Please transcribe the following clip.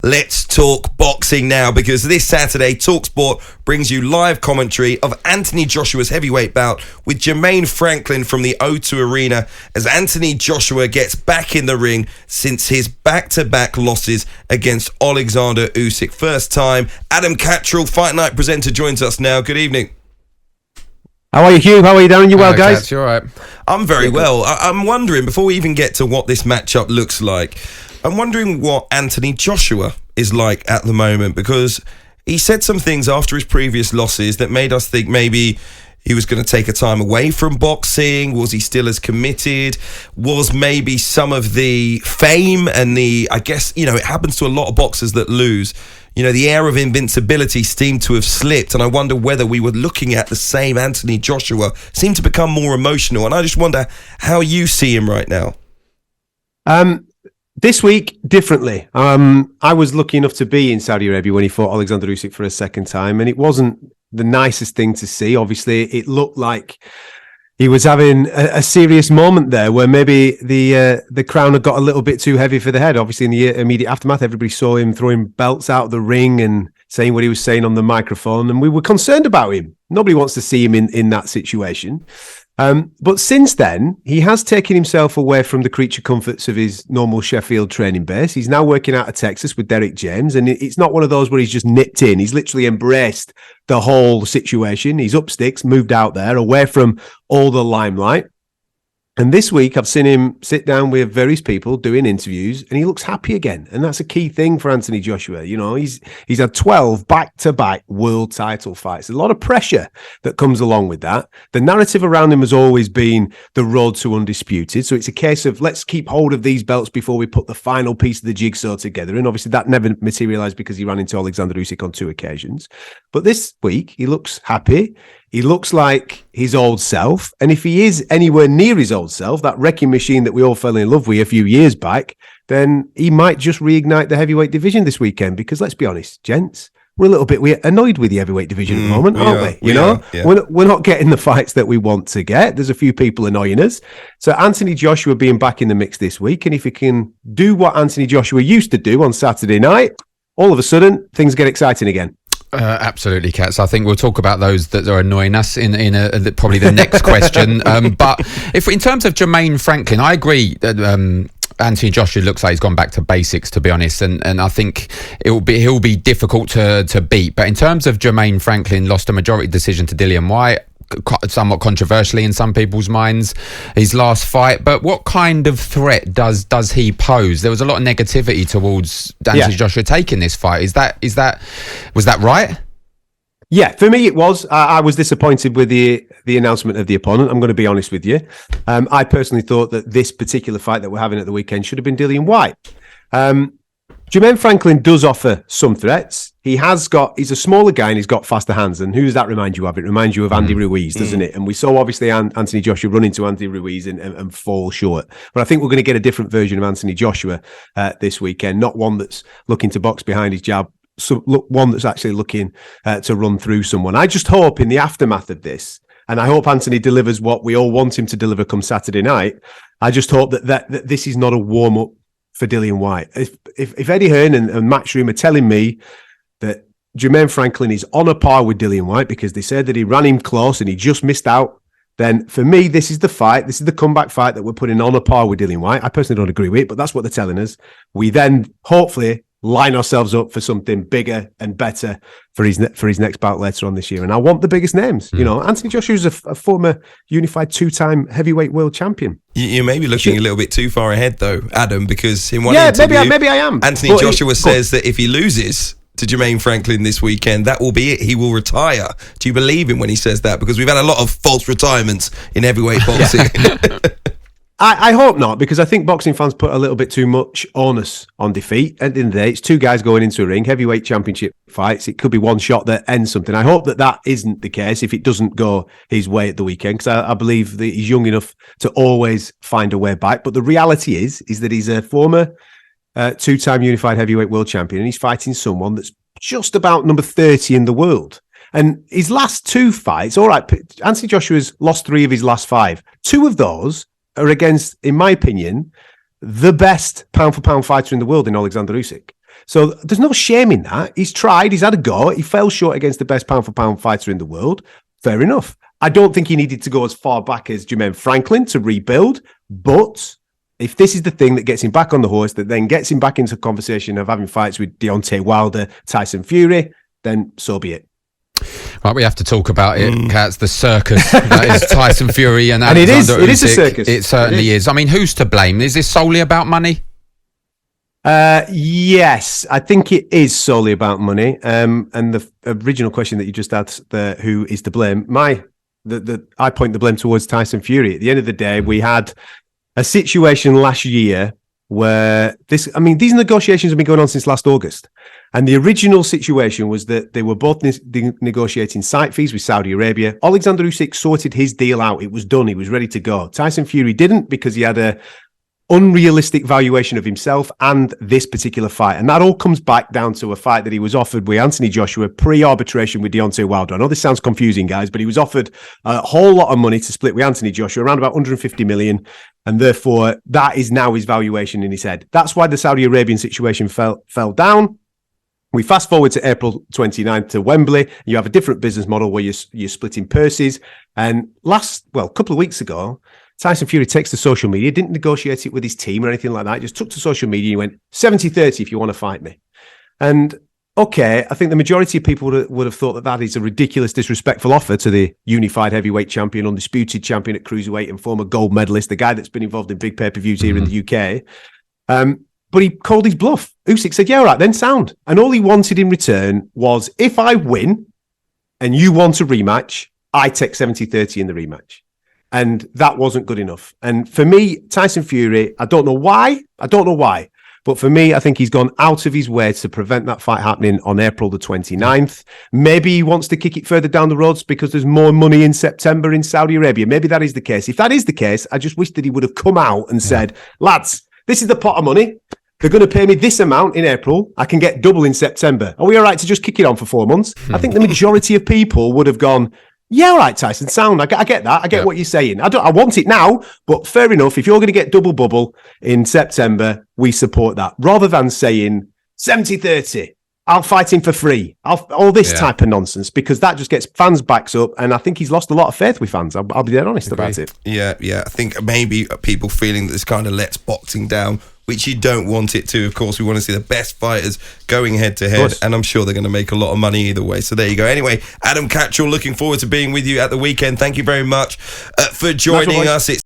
Let's talk boxing now, because this Saturday, talkSPORT brings you live commentary of Anthony Joshua's heavyweight bout with Jermaine Franklin from the O2 Arena as Anthony Joshua gets back in the ring since his back-to-back losses against Alexander Usyk. First time, Adam Catterall, Fight Night presenter, joins us now. Good evening. How are you, Hugh? How are you doing? You well, guys? Cats, you all right? I'm very well. I'm wondering, before we even get to what this matchup looks like, I'm wondering what Anthony Joshua is like at the moment, because he said some things after his previous losses that made us think maybe he was going to take a time away from boxing. Was he still as committed? Was maybe some of the fame and I guess, it happens to a lot of boxers that lose. The air of invincibility seemed to have slipped, and I wonder whether we were looking at the same Anthony Joshua, seemed to become more emotional, and I just wonder how you see him right now. This week, differently. I was lucky enough to be in Saudi Arabia when he fought Alexander Usyk for a second time, and it wasn't the nicest thing to see. Obviously, it looked like he was having a serious moment there where maybe the crown had got a little bit too heavy for the head. Obviously, in the immediate aftermath, everybody saw him throwing belts out of the ring and saying what he was saying on the microphone, and we were concerned about him. Nobody wants to see him in that situation. But since then, he has taken himself away from the creature comforts of his normal Sheffield training base. He's now working out of Texas with Derek James, and it's not one of those where he's just nipped in. He's literally embraced the whole situation. He's up sticks, moved out there, away from all the limelight. And this week, I've seen him sit down with various people doing interviews, and he looks happy again. And that's a key thing for Anthony Joshua. He's had 12 back-to-back world title fights. A lot of pressure that comes along with that. The narrative around him has always been the road to undisputed. So it's a case of let's keep hold of these belts before we put the final piece of the jigsaw together. And obviously that never materialized because he ran into Alexander Usyk on 2 occasions. But this week, he looks happy. He looks like his old self. And if he is anywhere near his old self, that wrecking machine that we all fell in love with a few years back, then he might just reignite the heavyweight division this weekend. Because let's be honest, gents, we're annoyed with the heavyweight division at the moment, aren't we? We're not getting the fights that we want to get. There's a few people annoying us. So Anthony Joshua being back in the mix this week, and if he can do what Anthony Joshua used to do on Saturday night, all of a sudden, things get exciting again. Absolutely, Cats. I think we'll talk about those that are annoying us in probably the next question. But if in terms of Jermaine Franklin, I agree that Anthony Joshua looks like he's gone back to basics, to be honest, and I think he'll be difficult to beat. But in terms of Jermaine Franklin, lost a majority decision to Dillian Whyte, somewhat controversially in some people's minds, his last fight. But what kind of threat does he pose? There was a lot of negativity towards Anthony Joshua taking this fight. Was that right? Yeah, for me it was. I was disappointed with the announcement of the opponent. I'm going to be honest with you. I personally thought that this particular fight that we're having at the weekend should have been Dillian Whyte. Jermaine Franklin does offer some threats. He's a smaller guy and he's got faster hands. And who does that remind you of? It reminds you of Andy Ruiz, doesn't it? And we saw obviously Anthony Joshua run into Andy Ruiz and fall short. But I think we're going to get a different version of Anthony Joshua this weekend. Not one that's looking to box behind his jab. One that's actually looking to run through someone. I just hope in the aftermath of this, and I hope Anthony delivers what we all want him to deliver come Saturday night. I just hope that this is not a warm-up for Dillian Whyte. If Eddie Hearn and Matchroom are telling me that Jermaine Franklin is on a par with Dillian Whyte because they said that he ran him close and he just missed out, then for me, this is the fight. This is the comeback fight that we're putting on a par with Dillian Whyte. I personally don't agree with it, but that's what they're telling us. We then hopefully line ourselves up for something bigger and better for his next bout later on this year. And I want the biggest names. Anthony Joshua is a former unified 2-time heavyweight world champion. You may be looking a little bit too far ahead, though, Adam, because in one interview, maybe I am. Anthony Joshua says that if he loses to Jermaine Franklin this weekend, that will be it. He will retire. Do you believe him when he says that? Because we've had a lot of false retirements in heavyweight boxing. I hope not, because I think boxing fans put a little bit too much onus on defeat. At the end of the day, it's 2 guys going into a ring, heavyweight championship fights. It could be one shot that ends something. I hope that isn't the case if it doesn't go his way at the weekend, because I believe that he's young enough to always find a way back. But the reality is that he's a former 2-time unified heavyweight world champion, and he's fighting someone that's just about number 30 in the world. And his last 2 fights, all right, Anthony Joshua's lost 3 of his last 5. 2 of those are against, in my opinion, the best pound-for-pound fighter in the world in Alexander Usyk. So there's no shame in that. He's tried, he's had a go. He fell short against the best pound-for-pound fighter in the world. Fair enough. I don't think he needed to go as far back as Jermaine Franklin to rebuild, but if this is the thing that gets him back on the horse, that then gets him back into the conversation of having fights with Deontay Wilder, Tyson Fury, then so be it. Right, we have to talk about it, Cats. The circus that is Tyson Fury and it is Alexander a Usyk. circus. It certainly is. I mean, who's to blame? Is this solely about money? Yes, I think it is solely about money. And the original question that you just asked, who is to blame? I point the blame towards Tyson Fury. At the end of the day, we had a situation last year where these negotiations have been going on since last August. And the original situation was that they were both negotiating site fees with Saudi Arabia. Alexander Usyk sorted his deal out. It was done. He was ready to go. Tyson Fury didn't, because he had a unrealistic valuation of himself and this particular fight. And that all comes back down to a fight that he was offered with Anthony Joshua pre-arbitration with Deontay Wilder. I know this sounds confusing, guys, but he was offered a whole lot of money to split with Anthony Joshua, around about 150 million. And therefore, that is now his valuation in his head. That's why the Saudi Arabian situation fell down. We fast forward to April 29th to Wembley. You have a different business model where you're splitting purses. And a couple of weeks ago, Tyson Fury takes to social media, didn't negotiate it with his team or anything like that. He just took to social media and he went, 70-30 if you want to fight me. And okay, I think the majority of people would have thought that is a ridiculous, disrespectful offer to the unified heavyweight champion, undisputed champion at cruiserweight and former gold medalist, the guy that's been involved in big pay-per-views here in the UK. But he called his bluff. Usyk said, yeah, all right, then sound. And all he wanted in return was, if I win and you want a rematch, I take 70-30 in the rematch. And that wasn't good enough. And for me, Tyson Fury, I don't know why, but for me, I think he's gone out of his way to prevent that fight happening on April the 29th. Maybe he wants to kick it further down the roads because there's more money in September in Saudi Arabia. Maybe that is the case. If that is the case, I just wish that he would have come out and said, lads, this is the pot of money. They're going to pay me this amount in April. I can get double in September. Are we all right to just kick it on for 4 months? I think the majority of people would have gone, yeah, all right, Tyson, sound. I get that. I get what you're saying. I want it now, but fair enough. If you're going to get double bubble in September, we support that. Rather than saying 70-30, I'll fight him for free. All this type of nonsense, because that just gets fans' backs up. And I think he's lost a lot of faith with fans. I'll be dead honest about it. Yeah. I think maybe people feeling that this kind of lets boxing down, which you don't want it to. Of course, we want to see the best fighters going head to head, and I'm sure they're going to make a lot of money either way. So there you go. Anyway, Adam Catterall, looking forward to being with you at the weekend. Thank you very much for joining us.